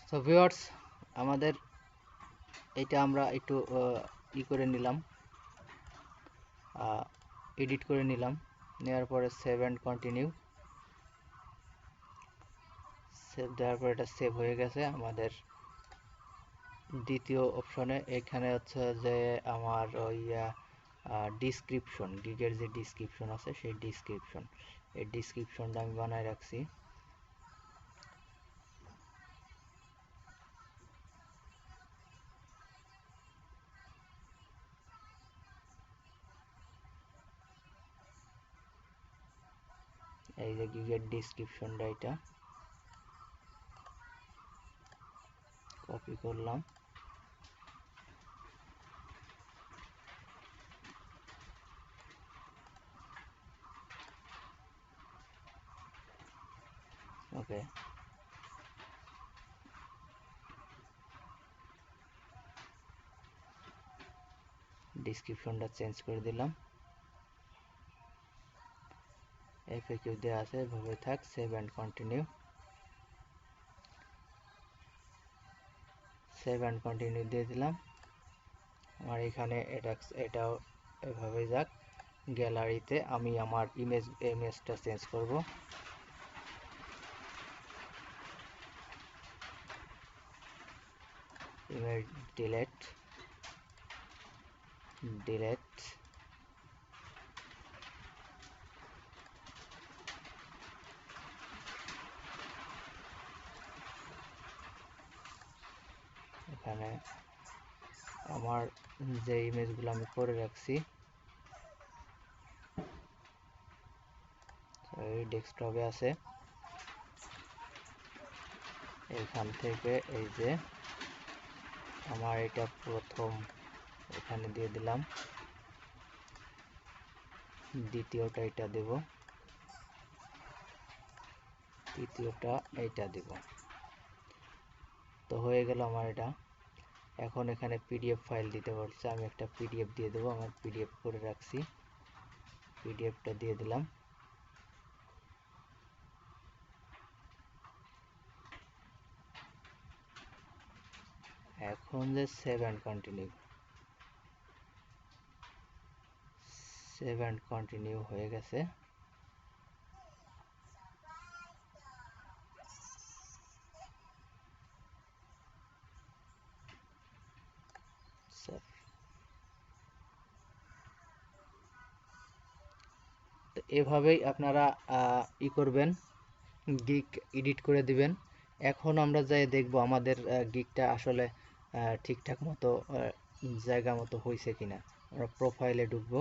So viewers, আমাদের এটা আমরা একটু করে নিলাম, এডিট করে নিলাম, নেওয়ার পরে সেভ অ্যান্ড কন্টিনিউ। সেভ দেওয়ার পরে এটা সেভ হয়ে গেছে আমাদের দ্বিতীয় অপশনে। এখানে হচ্ছে যে আমার ওই ডিসক্রিপশন, গিগের যে ডিসক্রিপশন আছে সেই ডিসক্রিপশন, এই ডিসক্রিপশনটা আমি বানায় রাখছি। এই যে গিগের ডিসক্রিপশনটা, এটা কপি করলাম, ওকে। ডিসক্রিপশনটা চেঞ্জ করে দিলাম, এফএকিউ দেওয়া আছে, এভাবে থাক। Save and continue, save and continue দিয়ে দিলাম। আমার এখানে এটাও এভাবে যাক। গ্যালারিতে আমি আমার ইমেজটা চেঞ্জ করব। ইমেজ ডিলেট, এখানে আমার যে ইমেজগুলো আমি করে রাখছি এই ডেস্কটপে আছে, এইখান থেকে এই যে আমার এটা প্রথম এখানে দিয়ে দিলাম, দ্বিতীয়টা এটা দেব, তৃতীয়টা এইটা দেব। তো হয়ে গেল আমার এটা। এখন এখানে পিডিএফ ফাইল দিতে বলছে, আমি একটা পিডিএফ দিয়ে দেবো, আমার পিডিএফ করে রাখছি, পিডিএফটা দিয়ে দিলাম। এখন যে save and continue, save and continue হয়ে গেছে। তো এভাবেই আপনারা করবেন, গিগ এডিট করে দিবেন। এখন আমরা যাই দেখব আমাদের গিগটা আসলে ঠিকঠাক মতো জায়গা মতো হয়েছে কিনা। আমরা প্রোফাইলে ঢুকবো,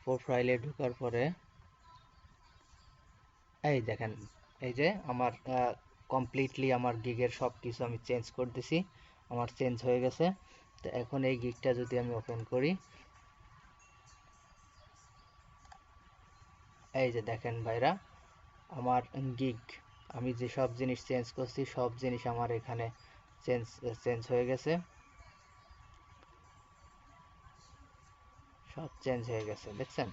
প্রোফাইলে ঢোকার পরে এই দেখেন, এই যে আমার কমপ্লিটলি আমার গিগের সব কিছু আমি চেঞ্জ করে দিছি, আমার চেঞ্জ হয়ে গেছে। তো এখন এই গিগটা যদি আমি ওপেন করি, এই যে দেখেন ভাইরা, আমার গিগ, আমি যে সব জিনিস চেঞ্জ করছি সব জিনিস আমার এখানে চেঞ্জ হয়ে গেছে, সব চেঞ্জ হয়ে গেছে, দেখছেন?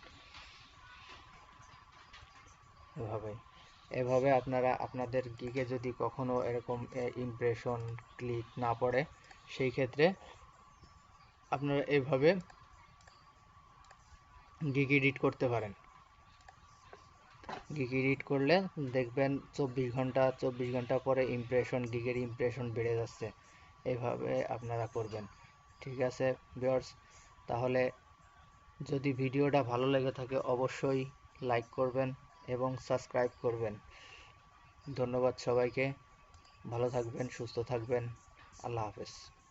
এভাবে আপনারা আপনাদের গিগে যদি কখনো এরকম ইমপ্রেশন ক্লিক না পড়ে, সেই ক্ষেত্রে আপনারা এভাবে গিগ এডিট করতে পারেন। গিগ এডিট করলে দেখবেন 24 ঘন্টা পরে গিগের ইমপ্রেশন বেড়ে যাচ্ছে। এইভাবে আপনারা করবেন। ঠিক আছে ভিউয়ার্স, তাহলে যদি ভিডিওটা ভালো লেগে থাকে অবশ্যই লাইক করবেন এবং সাবস্ক্রাইব করবেন। ধন্যবাদ সবাইকে, ভালো থাকবেন, সুস্থ থাকবেন, আল্লাহ হাফেজ।